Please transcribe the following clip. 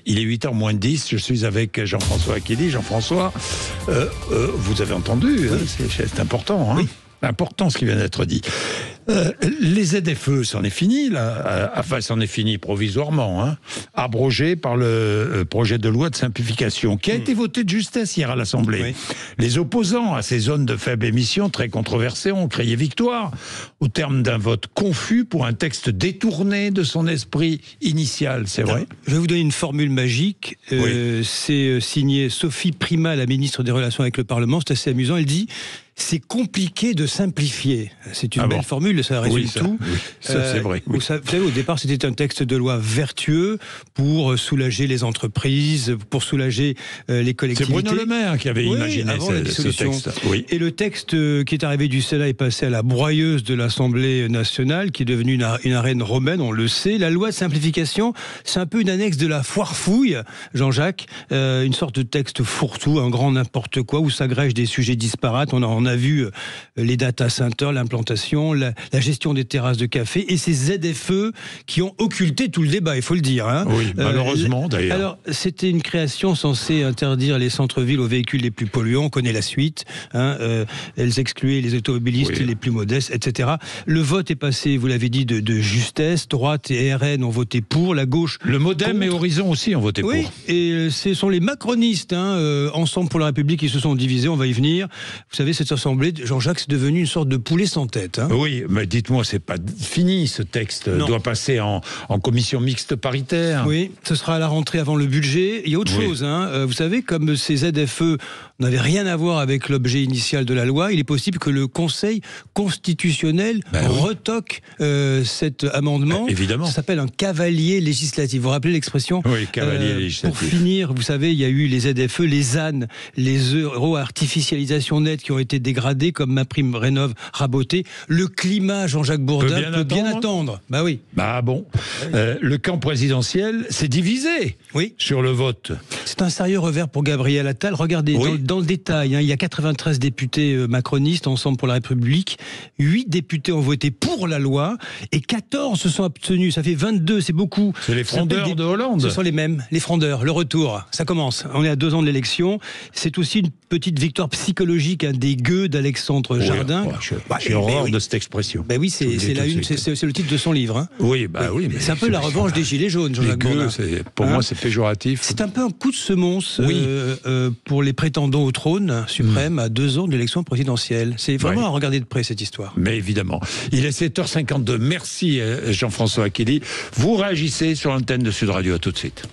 Il est 8h moins 10, je suis avec Jean-François Aquili. Jean-François, vous avez entendu, oui. C'est important, hein, oui. Important ce qui vient d'être dit. Les ZFE, c'en est fini, là. Enfin, c'en est fini provisoirement, hein, abrogé par le projet de loi de simplification qui a été voté de justesse hier à l'Assemblée. Oui. Les opposants à ces zones de faible émission très controversées ont crié victoire au terme d'un vote confus pour un texte détourné de son esprit initial, c'est vrai. Je vais vous donner une formule magique. Oui. C'est signé Sophie Primas, la ministre des Relations avec le Parlement. C'est assez amusant. Elle dit: c'est compliqué de simplifier. C'est une belle formule, ça résume tout. Oui, ça c'est vrai. Oui. Vous savez, au départ, c'était un texte de loi vertueux pour soulager les entreprises, pour soulager les collectivités. C'est Bruno Le Maire qui avait imaginé ce texte. Oui. Et le texte qui est arrivé du Sénat est passé à la broyeuse de l'Assemblée nationale, qui est devenue une arène romaine, on le sait. La loi de simplification, c'est un peu une annexe de la foire fouille, Jean-Jacques, une sorte de texte fourre-tout, un grand n'importe quoi, où s'agrègent des sujets disparates. On a vu les data centers, l'implantation, la gestion des terrasses de café et ces ZFE qui ont occulté tout le débat, il faut le dire. Hein. Oui, malheureusement d'ailleurs. Alors, c'était une création censée interdire les centres-villes aux véhicules les plus polluants, on connaît la suite. Hein, elles excluaient les automobilistes les plus modestes, etc. Le vote est passé, vous l'avez dit, de justesse. Droite et RN ont voté pour, la gauche... Le Modem et Horizon aussi ont voté pour. Oui, et ce sont les macronistes, Ensemble pour la République, qui se sont divisés, on va y venir. Vous savez, cette assemblée, Jean-Jacques, c'est devenu une sorte de poulet sans tête. Hein. Oui, mais dites-moi, c'est pas fini ce texte. Il doit passer en commission mixte paritaire. Oui, ce sera à la rentrée avant le budget. Il y a autre chose. Hein. Vous savez, comme ces ZFE n'avaient rien à voir avec l'objet initial de la loi, il est possible que le Conseil constitutionnel retoque cet amendement. Évidemment. Ça s'appelle un cavalier législatif. Vous vous rappelez l'expression? Oui, cavalier législatif. Pour finir, vous savez, il y a eu les ZFE, les ZAN, les euros artificialisation nette qui ont été dégradés comme MaPrimeRénov' raboté. Le climat, Jean-Jacques Bourdin, peut bien attendre. Bah oui. Bah bon. Le camp présidentiel s'est divisé sur le vote. C'est un sérieux revers pour Gabriel Attal. Regardez, dans le détail, il y a 93 députés macronistes, Ensemble pour la République. 8 députés ont voté pour la loi et 14 se sont abstenus. Ça fait 22, c'est beaucoup. C'est les frondeurs de Hollande. Ce sont les mêmes, les frondeurs. Le retour, ça commence. On est à 2 ans de l'élection. C'est aussi une petite victoire psychologique des gueux d'Alexandre Jardin. J'ai horreur de cette expression. Oui, c'est le titre de son livre. Hein. Oui, oui. C'est un peu la revanche des Gilets jaunes, Jean-Jacques Bourdin. Pour moi, c'est péjoratif. C'est un peu un coup de semonce pour les prétendants au trône suprême à 2 ans de l'élection présidentielle. C'est vraiment à regarder de près, cette histoire. Mais évidemment. Il est 7h52. Merci Jean-François Aquili. Vous réagissez sur l'antenne de Sud Radio. À tout de suite.